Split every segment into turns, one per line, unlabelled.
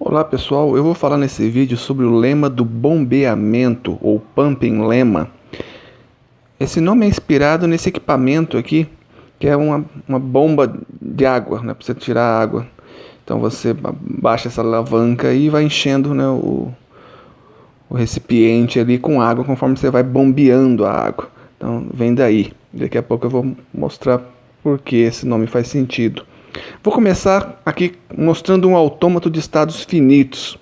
Olá pessoal, eu vou falar nesse vídeo sobre o lema do bombeamento ou pumping lemma. Esse nome é inspirado nesse equipamento aqui, que é uma bomba de água, né, para você tirar a água. Então você baixa essa alavanca e vai enchendo, né, o recipiente ali com água conforme você vai bombeando a água. Então vem daí. Daqui a pouco eu vou mostrar por que esse nome faz sentido. Vou começar aqui mostrando um autômato de estados finitos.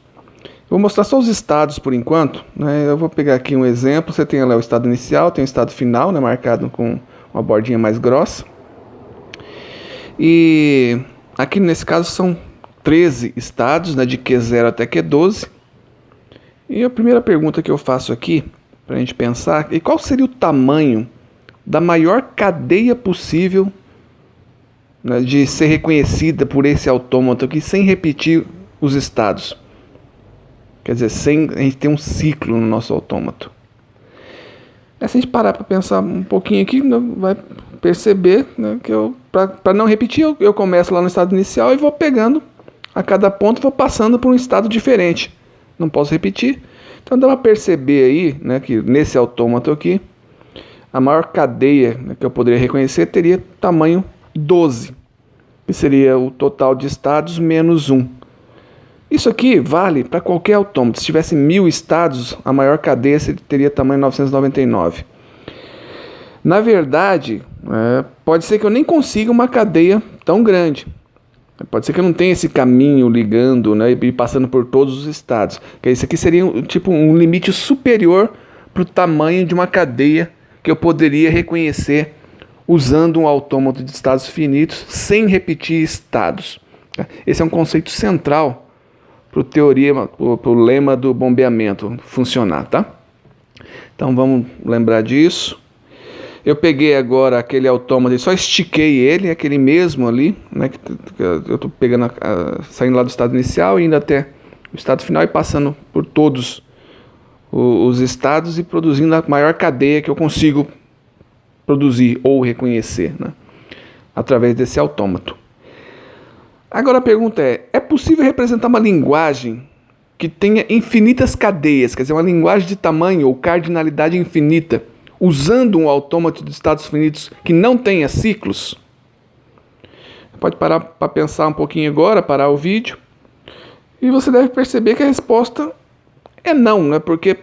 Vou mostrar só os estados por enquanto, né? Eu vou pegar aqui um exemplo. Você tem lá o estado inicial, tem o estado final, né, marcado com uma bordinha mais grossa. E aqui nesse caso são 13 estados, né, de Q0 até Q12. E a primeira pergunta que eu faço aqui, para a gente pensar, é qual seria o tamanho da maior cadeia possível, né, de ser reconhecida por esse autômato aqui sem repetir os estados. Quer dizer, sem a gente ter um ciclo no nosso autômato. Se a gente parar para pensar um pouquinho aqui, vai perceber, né, que para não repetir, eu começo lá no estado inicial e vou pegando a cada ponto, vou passando por um estado diferente. Não posso repetir. Então dá para perceber aí, né, que nesse autômato aqui, a maior cadeia, né, que eu poderia reconhecer teria tamanho 12, que seria o total de estados menos 1. Isso aqui vale para qualquer autômato. Se tivesse 1000 estados, a maior cadeia teria tamanho 999. Na verdade, pode ser que eu nem consiga uma cadeia tão grande. Pode ser que eu não tenha esse caminho ligando, né, e passando por todos os estados. Isso aqui seria tipo um limite superior para o tamanho de uma cadeia que eu poderia reconhecer usando um autômato de estados finitos sem repetir estados. Esse é um conceito central para o lema do bombeamento funcionar, tá? Então vamos lembrar disso. Eu peguei agora aquele autômato e só estiquei ele, aquele mesmo ali, né, que eu estou pegando, saindo lá do estado inicial e indo até o estado final e passando por todos os estados e produzindo a maior cadeia que eu consigo produzir ou reconhecer, né, através desse autômato. Agora a pergunta é possível representar uma linguagem que tenha infinitas cadeias, quer dizer, uma linguagem de tamanho ou cardinalidade infinita, usando um autômato de estados finitos que não tenha ciclos? Pode parar para pensar um pouquinho agora, parar o vídeo, e você deve perceber que a resposta é não, né? Porque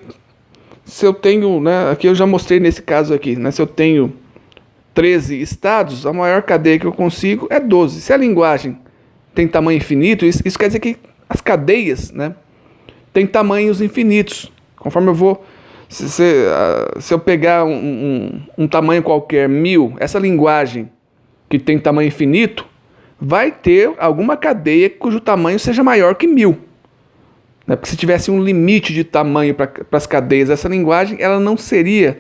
se eu tenho, né, aqui eu já mostrei nesse caso aqui, né, se eu tenho 13 estados, a maior cadeia que eu consigo é 12. Se a linguagem tem tamanho infinito, isso quer dizer que as cadeias, né, têm tamanhos infinitos. Conforme eu vou, se eu pegar um tamanho qualquer, 1000, essa linguagem que tem tamanho infinito, vai ter alguma cadeia cujo tamanho seja maior que 1000. Porque se tivesse um limite de tamanho para as cadeias dessa linguagem, ela não seria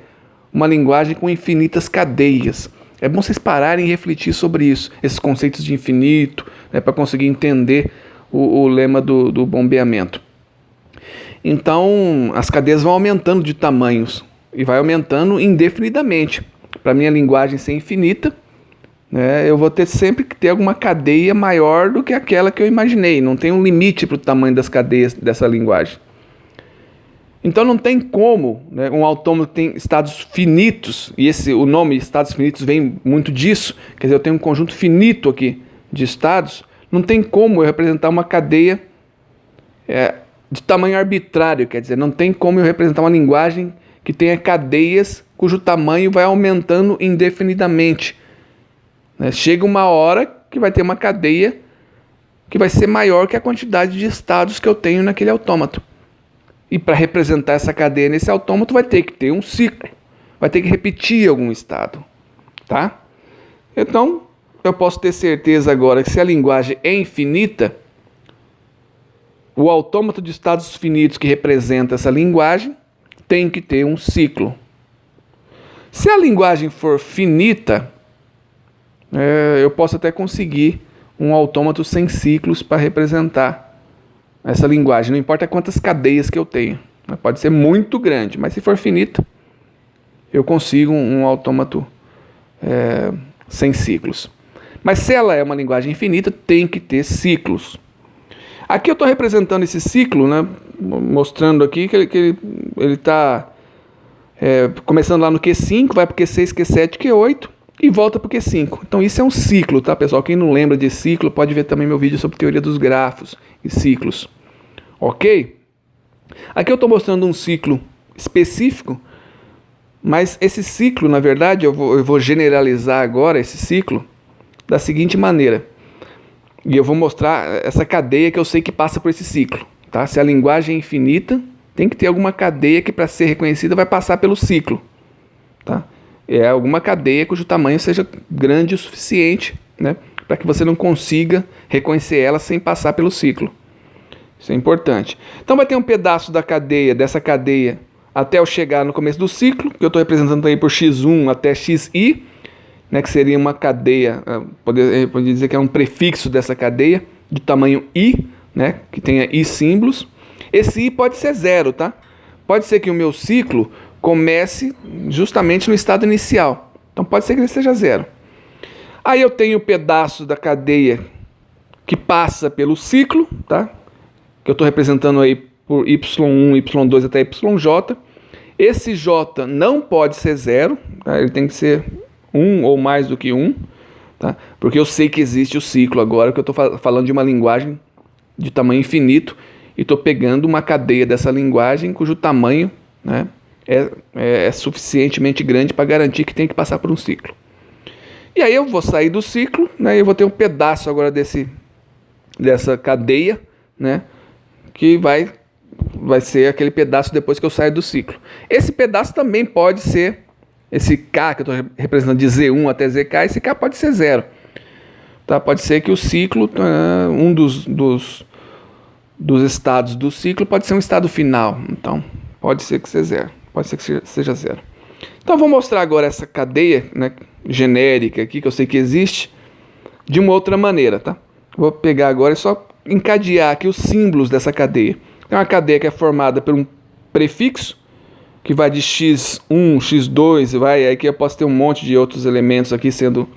uma linguagem com infinitas cadeias. É bom vocês pararem e refletir sobre isso, esses conceitos de infinito, né, para conseguir entender o lema do bombeamento. Então, as cadeias vão aumentando de tamanhos e vai aumentando indefinidamente. Para minha linguagem ser infinita, né, eu vou ter sempre que ter alguma cadeia maior do que aquela que eu imaginei. Não tem um limite para o tamanho das cadeias dessa linguagem. Então não tem como, né, um autômato tem estados finitos, e o nome estados finitos vem muito disso, quer dizer, eu tenho um conjunto finito aqui de estados, não tem como eu representar uma cadeia de tamanho arbitrário, quer dizer, não tem como eu representar uma linguagem que tenha cadeias cujo tamanho vai aumentando indefinidamente. Chega uma hora que vai ter uma cadeia que vai ser maior que a quantidade de estados que eu tenho naquele autômato. E para representar essa cadeia nesse autômato vai ter que ter um ciclo, vai ter que repetir algum estado, tá? Então, eu posso ter certeza agora que se a linguagem é infinita, o autômato de estados finitos que representa essa linguagem tem que ter um ciclo. Se a linguagem for finita, eu posso até conseguir um autômato sem ciclos para representar essa linguagem. Não importa quantas cadeias que eu tenho. Pode ser muito grande, mas se for finita, eu consigo um autômato sem ciclos. Mas se ela é uma linguagem infinita, tem que ter ciclos. Aqui eu estou representando esse ciclo, né, mostrando aqui que ele está começando lá no Q5, vai para o Q6, Q7, Q8 e volta para o Q5. Então isso é um ciclo, tá, pessoal? Quem não lembra de ciclo pode ver também meu vídeo sobre teoria dos grafos e ciclos. Ok? Aqui eu estou mostrando um ciclo específico, mas esse ciclo, na verdade, eu vou generalizar agora esse ciclo da seguinte maneira. E eu vou mostrar essa cadeia que eu sei que passa por esse ciclo. Tá? Se a linguagem é infinita, tem que ter alguma cadeia que, para ser reconhecida, vai passar pelo ciclo. Tá? É alguma cadeia cujo tamanho seja grande o suficiente, né, para que você não consiga reconhecer ela sem passar pelo ciclo. Isso é importante. Então vai ter um pedaço da cadeia, dessa cadeia, até eu chegar no começo do ciclo, que eu estou representando aí por x1 até xi, né, que seria uma cadeia, poderia dizer que é um prefixo dessa cadeia, de tamanho i, né, que tenha i símbolos. Esse i pode ser 0, tá? Pode ser que o meu ciclo comece justamente no estado inicial. Então pode ser que ele seja 0. Aí eu tenho o pedaço da cadeia que passa pelo ciclo, tá? Que eu estou representando aí por y1, y2 até yj. Esse j não pode ser 0, tá? Ele tem que ser 1 ou mais do que 1, tá? Porque eu sei que existe o ciclo agora, que eu estou falando de uma linguagem de tamanho infinito e estou pegando uma cadeia dessa linguagem cujo tamanho, né, é suficientemente grande para garantir que tem que passar por um ciclo. E aí eu vou sair do ciclo, né, e eu vou ter um pedaço agora dessa cadeia, né, que vai ser aquele pedaço depois que eu saio do ciclo. Esse pedaço também pode ser esse K que eu estou representando de Z1 até ZK, esse K pode ser 0. Tá? Pode ser que o ciclo, um dos estados do ciclo pode ser um estado final. Então, pode ser que seja 0. Pode ser que seja 0. Então, eu vou mostrar agora essa cadeia, né, genérica aqui, que eu sei que existe, de uma outra maneira. Tá? Vou pegar agora e só encadear aqui os símbolos dessa cadeia. É uma cadeia que é formada por um prefixo, que vai de x1, x2, aqui eu posso ter um monte de outros elementos aqui sendo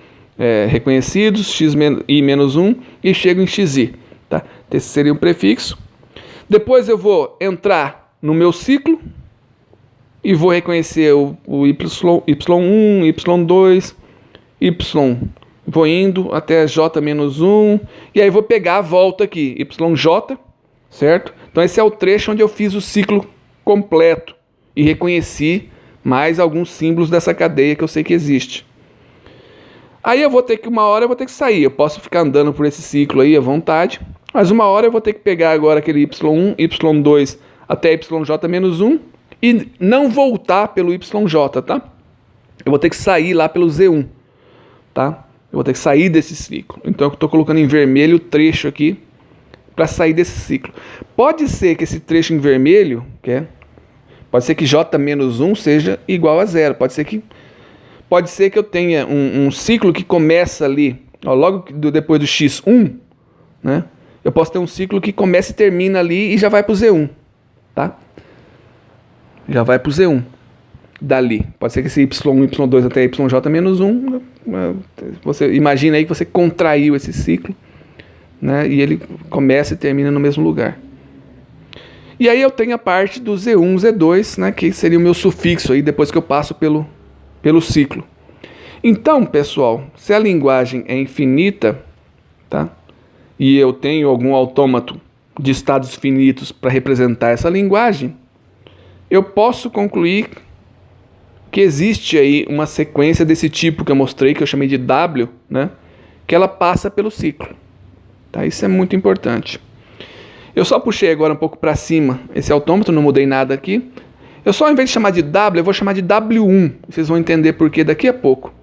reconhecidos, xi menos 1, e chego em xi. Tá? Esse seria um prefixo. Depois eu vou entrar no meu ciclo e vou reconhecer o y1, y2, y. Vou indo até j menos 1, e aí vou pegar a volta aqui, yj, certo? Então esse é o trecho onde eu fiz o ciclo completo e reconheci mais alguns símbolos dessa cadeia que eu sei que existe. Aí uma hora eu vou ter que sair. Eu posso ficar andando por esse ciclo aí à vontade, mas uma hora eu vou ter que pegar agora aquele y1, y2 até yj menos 1 e não voltar pelo yj, tá? Eu vou ter que sair lá pelo z1, tá? Eu vou ter que sair desse ciclo. Então eu estou colocando em vermelho o trecho aqui para sair desse ciclo. Pode ser que esse trecho em vermelho, pode ser que j menos 1 seja igual a 0. Pode ser que eu tenha um ciclo que começa ali, logo depois do x1, né? Eu posso ter um ciclo que começa e termina ali e já vai para o z1, tá? Já vai para o z1 dali. Pode ser que esse y1, y2 até yj menos 1, você imagina aí que você contraiu esse ciclo, né? E ele começa e termina no mesmo lugar. E aí eu tenho a parte do Z1, Z2, né, que seria o meu sufixo aí depois que eu passo pelo ciclo. Então, pessoal, se a linguagem é infinita, tá, e eu tenho algum autômato de estados finitos para representar essa linguagem, eu posso concluir que existe aí uma sequência desse tipo que eu mostrei, que eu chamei de W, né, que ela passa pelo ciclo. Tá? Isso é muito importante. Eu só puxei agora um pouco para cima esse autômato, não mudei nada aqui. Eu só, ao invés de chamar de W, eu vou chamar de W1. Vocês vão entender por quê daqui a pouco.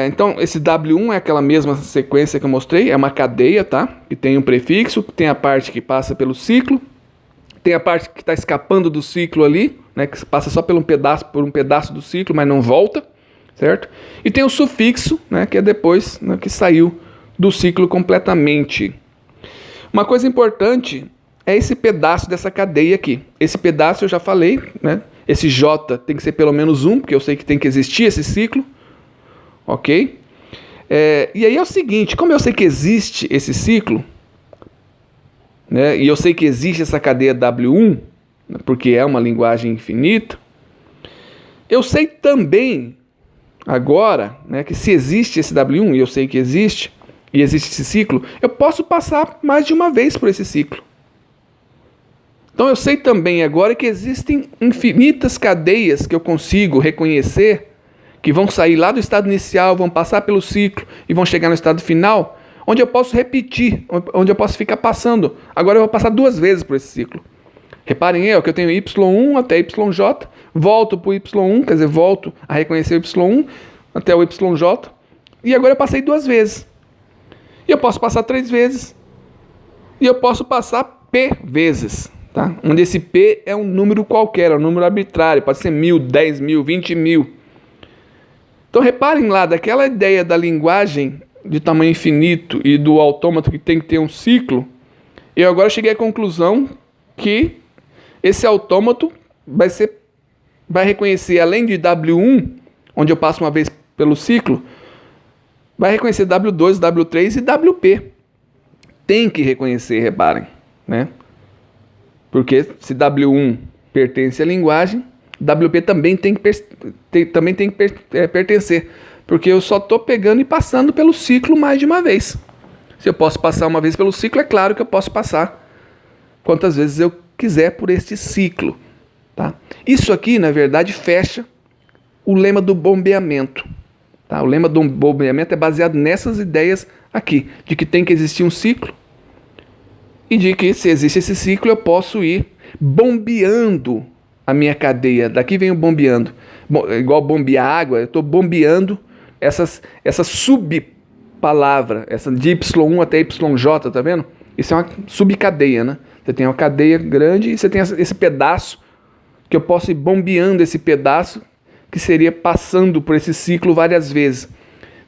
Então, esse W1 é aquela mesma sequência que eu mostrei, é uma cadeia, tá? Que tem um prefixo, tem a parte que passa pelo ciclo, tem a parte que está escapando do ciclo ali, né? Que passa só por um pedaço do ciclo, mas não volta, certo? E tem o sufixo, né? Que é depois, né, que saiu do ciclo completamente. Uma coisa importante é esse pedaço dessa cadeia aqui. Esse pedaço eu já falei, né? Esse J tem que ser pelo menos 1, porque eu sei que tem que existir esse ciclo. Ok? E aí é o seguinte, como eu sei que existe esse ciclo, né? E eu sei que existe essa cadeia W1, porque é uma linguagem infinita. Eu sei também, agora, né, que se existe esse W1, e eu sei que existe, e existe esse ciclo, eu posso passar mais de uma vez por esse ciclo. Então eu sei também agora que existem infinitas cadeias que eu consigo reconhecer, que vão sair lá do estado inicial, vão passar pelo ciclo e vão chegar no estado final, onde eu posso repetir, onde eu posso ficar passando. Agora eu vou passar 2 vezes por esse ciclo. Reparem que eu tenho Y1 até YJ, volto para o Y1, quer dizer, volto a reconhecer o Y1 até o YJ, e agora eu passei 2 vezes. E eu posso passar 3 vezes. E eu posso passar P vezes, tá? Onde esse P é um número qualquer, é um número arbitrário, pode ser 1000, 10.000, 20.000. Então reparem lá, daquela ideia da linguagem de tamanho infinito e do autômato que tem que ter um ciclo, eu agora cheguei à conclusão que esse autômato vai reconhecer, além de W1, onde eu passo uma vez pelo ciclo, vai reconhecer W2, W3 e WP. Tem que reconhecer, reparem, né? Porque se W1 pertence à linguagem, WP também tem que pertencer, porque eu só estou pegando e passando pelo ciclo mais de uma vez. Se eu posso passar uma vez pelo ciclo, é claro que eu posso passar quantas vezes eu quiser por este ciclo. Tá? Isso aqui, na verdade, fecha o lema do bombeamento. Tá? O lema do bombeamento é baseado nessas ideias aqui, de que tem que existir um ciclo e de que, se existe esse ciclo, eu posso ir bombeando a minha cadeia. Daqui vem o bombeando. Igual bombear água, eu estou bombeando essa subpalavra, essa de Y1 até YJ, tá vendo? Isso é uma subcadeia, né? Você tem uma cadeia grande e você tem esse pedaço que eu posso ir bombeando esse pedaço, que seria passando por esse ciclo várias vezes.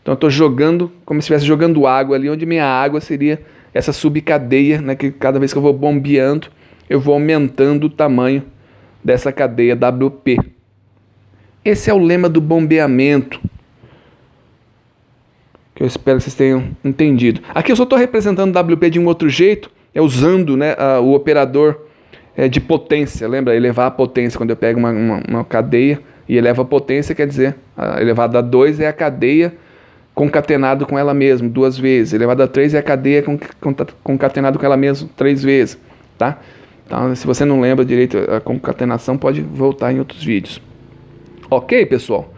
Então eu estou jogando, como se estivesse jogando água ali, onde minha água seria essa subcadeia, né, que cada vez que eu vou bombeando, eu vou aumentando o tamanho dessa cadeia WP. Esse é o lema do bombeamento, que eu espero que vocês tenham entendido. Aqui eu só estou representando WP de um outro jeito, usando, né, o operador de potência. Lembra? Elevar a potência. Quando eu pego uma cadeia e elevo a potência, quer dizer, elevado a 2 é a cadeia concatenado com ela mesma 2 vezes. Elevado a 3 é a cadeia concatenado com ela mesma 3 vezes. Tá? Então, se você não lembra direito a concatenação, pode voltar em outros vídeos. Ok, pessoal?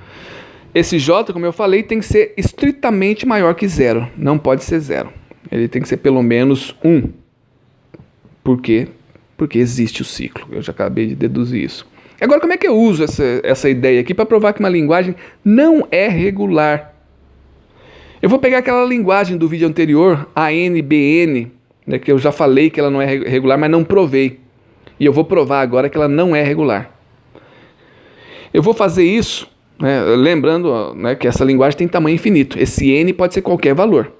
Esse J, como eu falei, tem que ser estritamente maior que 0. Não pode ser 0. Ele tem que ser pelo menos 1. Por quê? Porque existe o ciclo. Eu já acabei de deduzir isso. Agora, como é que eu uso essa ideia aqui para provar que uma linguagem não é regular? Eu vou pegar aquela linguagem do vídeo anterior, ANBN, né, que eu já falei que ela não é regular, mas não provei. E eu vou provar agora que ela não é regular. Eu vou fazer isso, né, lembrando, né, que essa linguagem tem tamanho infinito. Esse N pode ser qualquer valor.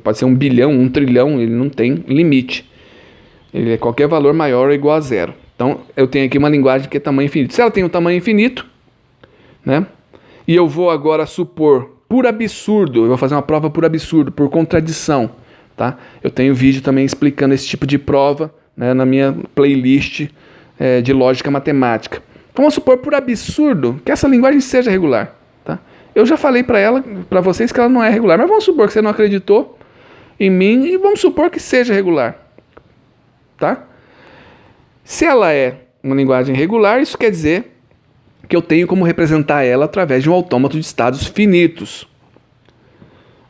Pode ser 1 bilhão, 1 trilhão, ele não tem limite. Ele é qualquer valor maior ou igual a 0. Então, eu tenho aqui uma linguagem que é tamanho infinito. Se ela tem um tamanho infinito, né, e eu vou agora supor, por absurdo, eu vou fazer uma prova por absurdo, por contradição, tá? Eu tenho vídeo também explicando esse tipo de prova, né, na minha playlist de lógica matemática. Então, vamos supor, por absurdo, que essa linguagem seja regular. Tá? Eu já falei para vocês que ela não é regular, mas vamos supor que você não acreditou em mim e vamos supor que seja regular. Tá? Se ela é uma linguagem regular, isso quer dizer que eu tenho como representar ela através de um autômato de estados finitos.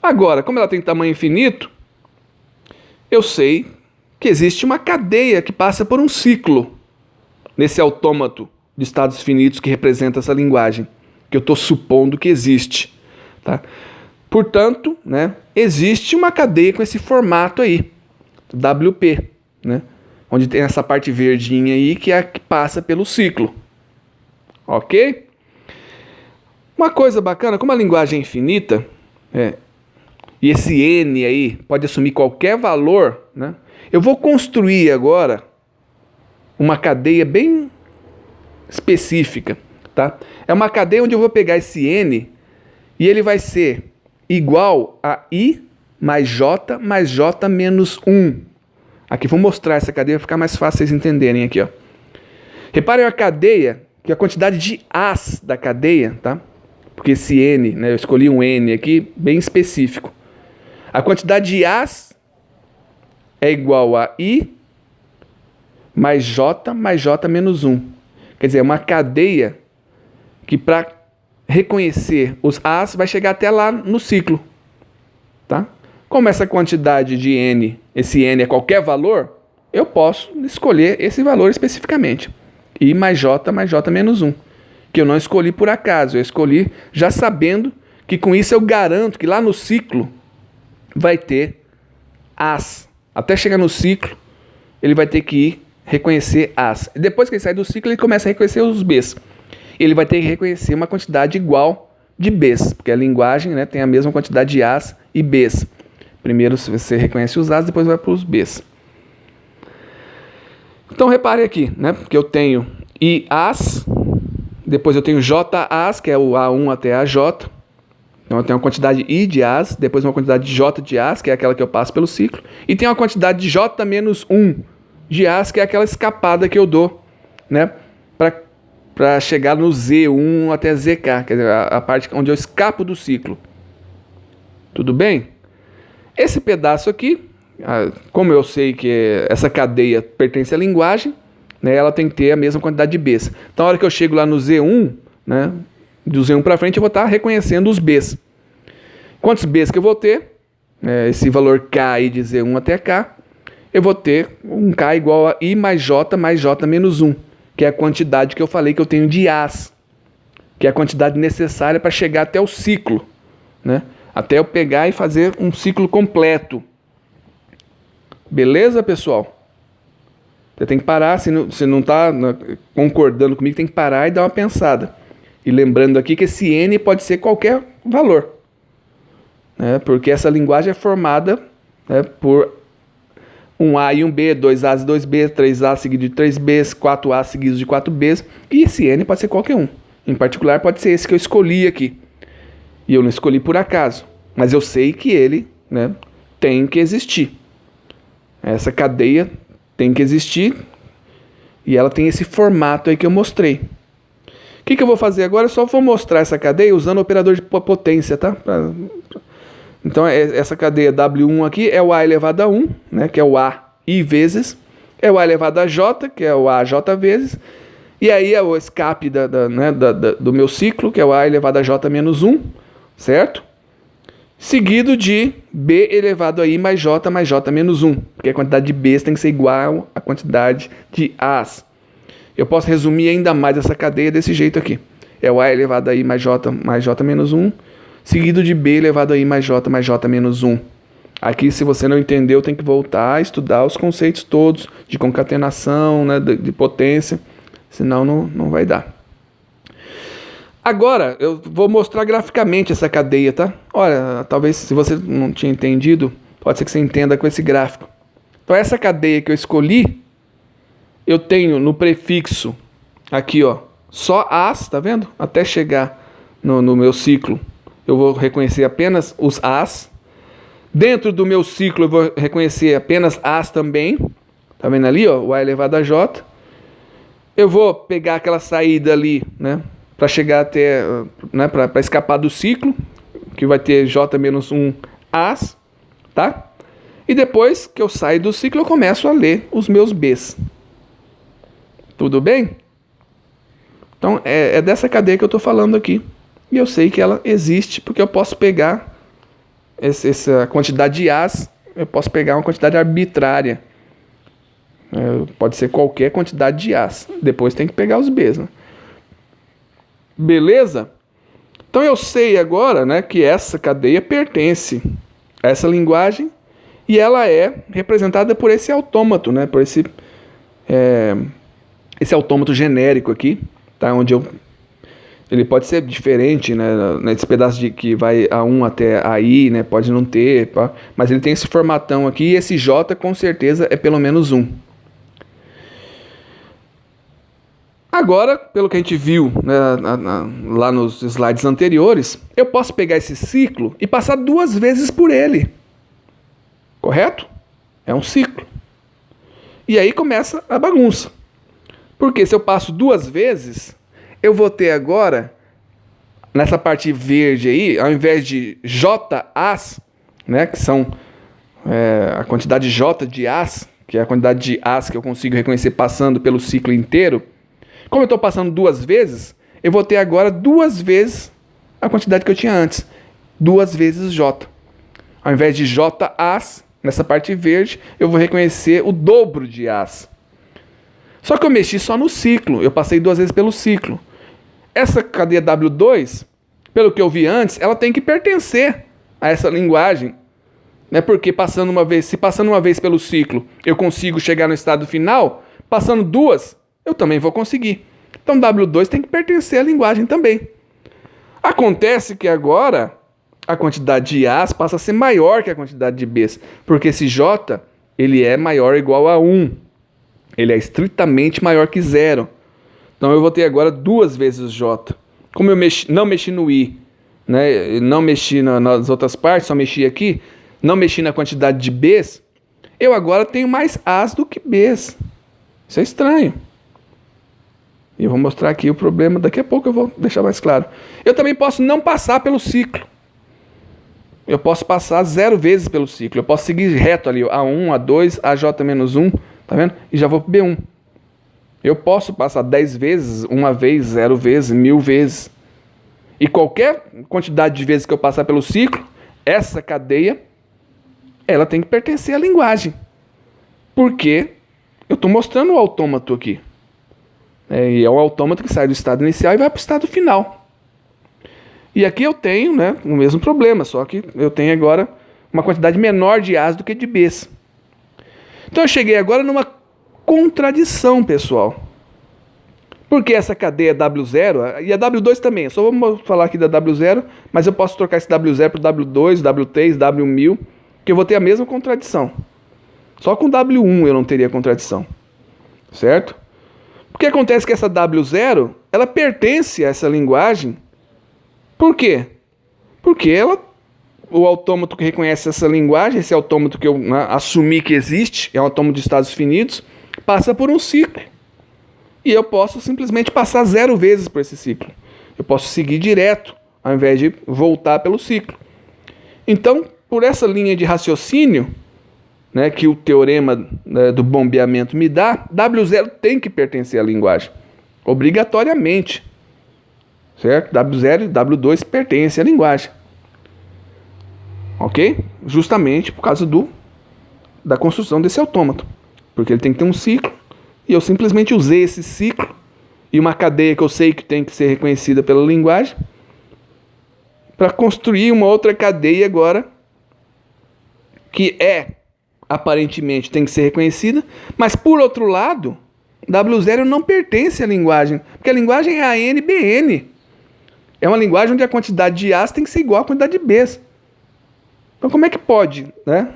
Agora, como ela tem tamanho infinito, eu sei que existe uma cadeia que passa por um ciclo nesse autômato de estados finitos que representa essa linguagem, que eu estou supondo que existe. Tá? Portanto, né, existe uma cadeia com esse formato aí, WP, né, onde tem essa parte verdinha aí que é a que passa pelo ciclo. Ok? Uma coisa bacana, como a linguagem é infinita, e esse N aí pode assumir qualquer valor, né, eu vou construir agora uma cadeia bem específica. Tá? É uma cadeia onde eu vou pegar esse N e ele vai ser igual a I mais J menos 1. Aqui, vou mostrar essa cadeia para ficar mais fácil vocês entenderem aqui, ó. Reparem a cadeia, que a quantidade de As da cadeia, tá? Porque esse N, né, eu escolhi um N aqui, bem específico. A quantidade de As é igual a I mais J menos 1. Quer dizer, é uma cadeia que para reconhecer os As vai chegar até lá no ciclo. Tá? Como essa quantidade de N, esse N é qualquer valor, eu posso escolher esse valor especificamente. I mais J menos 1. Que eu não escolhi por acaso, eu escolhi já sabendo que com isso eu garanto que lá no ciclo vai ter As. Até chegar no ciclo, ele vai ter que ir reconhecer As. Depois que ele sai do ciclo, ele começa a reconhecer os Bs. Ele vai ter que reconhecer uma quantidade igual de Bs, porque a linguagem, né, tem a mesma quantidade de As e Bs. Primeiro você reconhece os As, depois vai para os Bs. Então repare aqui, né, porque eu tenho I-As, depois eu tenho J-As, que é o A1 até a J. Então eu tenho uma quantidade I de As, depois uma quantidade de J de As, que é aquela que eu passo pelo ciclo. E tem uma quantidade de J menos 1 de As, que é aquela escapada que eu dou, né, para chegar no Z1 até ZK, quer dizer, a parte onde eu escapo do ciclo. Tudo bem? Esse pedaço aqui, como eu sei que essa cadeia pertence à linguagem, né, ela tem que ter a mesma quantidade de Bs. Então, na hora que eu chego lá no Z1, né, do Z1 para frente, eu vou estar reconhecendo os Bs. Quantos Bs que eu vou ter? Esse valor K aí de Z1 até K, eu vou ter um K igual a I mais J menos 1, que é a quantidade que eu falei que eu tenho de As, que é a quantidade necessária para chegar até o ciclo, né? Até eu pegar e fazer um ciclo completo. Beleza, pessoal? Você tem que parar, se não está concordando comigo, tem que parar e dar uma pensada. E lembrando aqui que esse N pode ser qualquer valor, né? Porque essa linguagem é formada, né, por um A e um B, 2As e 2Bs, 3A seguido de 3Bs, 4A seguidos de 4Bs, e esse N pode ser qualquer um. Em particular, pode ser esse que eu escolhi aqui. E eu não escolhi por acaso, mas eu sei que ele, né, tem que existir. Essa cadeia tem que existir e ela tem esse formato aí que eu mostrei. O que eu vou fazer agora? Eu só vou mostrar essa cadeia usando o operador de potência, tá? Então, essa cadeia W1 aqui é o A elevado a 1, né, que é o A I vezes, é o A elevado a J, que é o AJ vezes, e aí é o escape do meu ciclo, que é o A elevado a J menos 1, certo? Seguido de B elevado a I mais J menos 1, porque a quantidade de Bs tem que ser igual à quantidade de As. Eu posso resumir ainda mais essa cadeia desse jeito aqui. É o A elevado a I mais J menos 1, seguido de B elevado a I mais J menos 1. Aqui, se você não entendeu, tem que voltar a estudar os conceitos todos de concatenação, né, de potência, senão não vai dar. Agora, eu vou mostrar graficamente essa cadeia, tá? Olha, talvez se você não tinha entendido, pode ser que você entenda com esse gráfico. Então, essa cadeia que eu escolhi, eu tenho no prefixo aqui, ó, só As, tá vendo? Até chegar no meu ciclo, eu vou reconhecer apenas os As. Dentro do meu ciclo, eu vou reconhecer apenas As também. Tá vendo ali, ó, o A elevado a J. Eu vou pegar aquela saída ali, né, para chegar até, né, para escapar do ciclo, que vai ter J menos 1 As, tá? E depois que eu saio do ciclo, eu começo a ler os meus Bs. Tudo bem? Então, é dessa cadeia que eu estou falando aqui. E eu sei que ela existe, porque eu posso pegar essa quantidade de As, eu posso pegar uma quantidade arbitrária. Pode ser qualquer quantidade de As. Depois tem que pegar os Bs, né? Beleza? Então eu sei agora, né, que essa cadeia pertence a essa linguagem e ela é representada por esse autômato, né, por esse autômato genérico aqui, tá, onde ele pode ser diferente, né, nesse pedaço de que vai A1 até AI, né, pode não ter, tá, mas ele tem esse formatão aqui e esse J com certeza é pelo menos 1. Agora, pelo que a gente viu, né, lá nos slides anteriores, eu posso pegar esse ciclo e passar 2 vezes por ele. Correto? É um ciclo. E aí começa a bagunça. Porque se eu passo duas vezes, eu vou ter agora, nessa parte verde aí, ao invés de JAs, né, que são a quantidade J de As, que é a quantidade de As que eu consigo reconhecer passando pelo ciclo inteiro, como eu estou passando duas vezes, eu vou ter agora duas vezes a quantidade que eu tinha antes. Duas vezes J. Ao invés de JAs, nessa parte verde, eu vou reconhecer o dobro de As. Só que eu mexi só no ciclo, eu passei duas vezes pelo ciclo. Essa cadeia W2, pelo que eu vi antes, ela tem que pertencer a essa linguagem. Né? Porque se passando uma vez pelo ciclo eu consigo chegar no estado final, passando duas, eu também vou conseguir. Então W2 tem que pertencer à linguagem também. Acontece que agora a quantidade de As passa a ser maior que a quantidade de Bs, porque esse J ele é maior ou igual a 1. Ele é estritamente maior que 0. Então eu vou ter agora duas vezes J. Como eu não mexi no I, né, não mexi nas outras partes, só mexi aqui, não mexi na quantidade de Bs, eu agora tenho mais As do que Bs. Isso é estranho. E eu vou mostrar aqui o problema, daqui a pouco eu vou deixar mais claro. Eu também posso não passar pelo ciclo. Eu posso passar 0 vezes pelo ciclo. Eu posso seguir reto ali, A1, A2, AJ-1, tá vendo? E já vou para B1. Eu posso passar 10 vezes, uma vez, 0 vezes, 1000 vezes. E qualquer quantidade de vezes que eu passar pelo ciclo, essa cadeia, ela tem que pertencer à linguagem. Porque eu estou mostrando o autômato aqui. E é um autômato que sai do estado inicial e vai para o estado final. E aqui eu tenho, né, o mesmo problema, só que eu tenho agora uma quantidade menor de As do que de Bs. Então eu cheguei agora numa contradição, pessoal. Porque essa cadeia W0, e a W2 também, eu só vou falar aqui da W0, mas eu posso trocar esse W0 para W2, W3, W1000, que eu vou ter a mesma contradição. Só com W1 eu não teria contradição. Certo? Porque acontece que essa W0, ela pertence a essa linguagem. Por quê? Porque o autômato que reconhece essa linguagem, esse autômato que eu assumi que existe, é um autômato de estados finitos, passa por um ciclo. E eu posso simplesmente passar 0 vezes por esse ciclo. Eu posso seguir direto, ao invés de voltar pelo ciclo. Então, por essa linha de raciocínio, né, que o teorema do bombeamento me dá, W0 tem que pertencer à linguagem. Obrigatoriamente. Certo? W0 e W2 pertencem à linguagem. Ok? Justamente por causa da construção desse autômato. Porque ele tem que ter um ciclo. E eu simplesmente usei esse ciclo e uma cadeia que eu sei que tem que ser reconhecida pela linguagem para construir uma outra cadeia agora que aparentemente tem que ser reconhecida, mas por outro lado, W0 não pertence à linguagem, porque a linguagem é a ANBN. É uma linguagem onde a quantidade de As tem que ser igual à quantidade de Bs. Então como é que pode, né,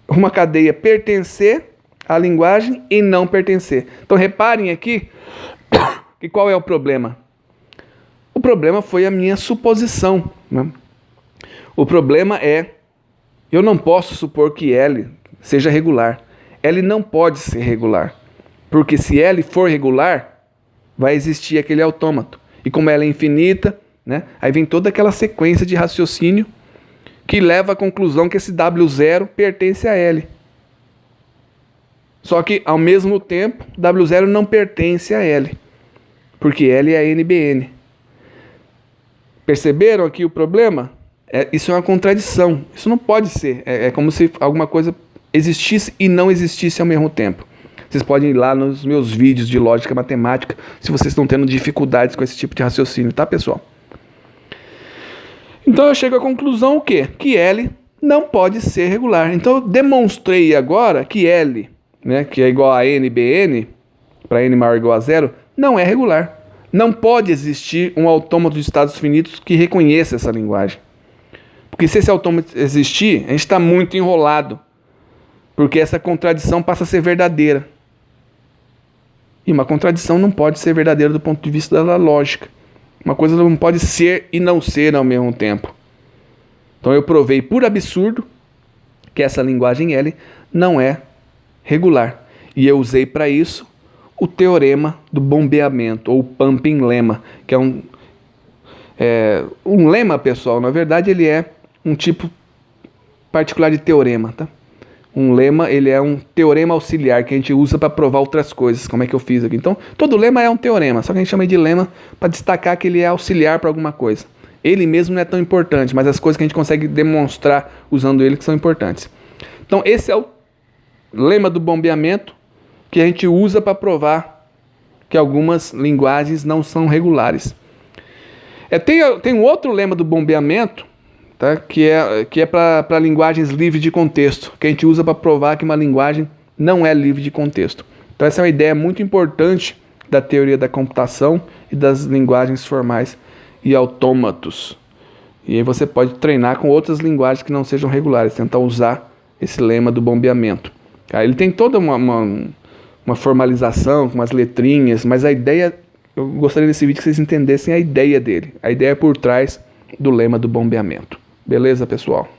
uma cadeia pertencer à linguagem e não pertencer? Então reparem aqui que qual é o problema? O problema foi a minha suposição. Né? O problema é, eu não posso supor que L seja regular. L não pode ser regular. Porque se L for regular, vai existir aquele autômato. E como ela é infinita, né, aí vem toda aquela sequência de raciocínio que leva à conclusão que esse W0 pertence a L. Só que, ao mesmo tempo, W0 não pertence a L. Porque L é a NBN. Perceberam aqui o problema? Isso é uma contradição. Isso não pode ser. É como se alguma coisa existisse e não existisse ao mesmo tempo. Vocês podem ir lá nos meus vídeos de lógica matemática se vocês estão tendo dificuldades com esse tipo de raciocínio, tá, pessoal? Então eu chego à conclusão o quê? Que L não pode ser regular. Então eu demonstrei agora que L, né, que é igual a NBN, para N maior ou igual a 0, não é regular. Não pode existir um autômato de estados finitos que reconheça essa linguagem. Porque se esse autômato existir, a gente está muito enrolado. Porque essa contradição passa a ser verdadeira. E uma contradição não pode ser verdadeira do ponto de vista da lógica. Uma coisa não pode ser e não ser ao mesmo tempo. Então eu provei por absurdo que essa linguagem L não é regular. E eu usei para isso o teorema do bombeamento, ou pumping lemma, que é um lema, pessoal. Na verdade, ele é um tipo particular de teorema, tá? Um lema, ele é um teorema auxiliar que a gente usa para provar outras coisas, como é que eu fiz aqui. Então, todo lema é um teorema, só que a gente chama de lema para destacar que ele é auxiliar para alguma coisa. Ele mesmo não é tão importante, mas as coisas que a gente consegue demonstrar usando ele que são importantes. Então, esse é o lema do bombeamento que a gente usa para provar que algumas linguagens não são regulares. Tem um outro lema do bombeamento, tá? Que é para linguagens livres de contexto, que a gente usa para provar que uma linguagem não é livre de contexto. Então essa é uma ideia muito importante da teoria da computação e das linguagens formais e autômatos. E aí você pode treinar com outras linguagens que não sejam regulares, tentar usar esse lema do bombeamento. Ele tem toda uma formalização, com umas letrinhas, mas a ideia, eu gostaria desse vídeo que vocês entendessem a ideia dele, a ideia por trás do lema do bombeamento. Beleza, pessoal?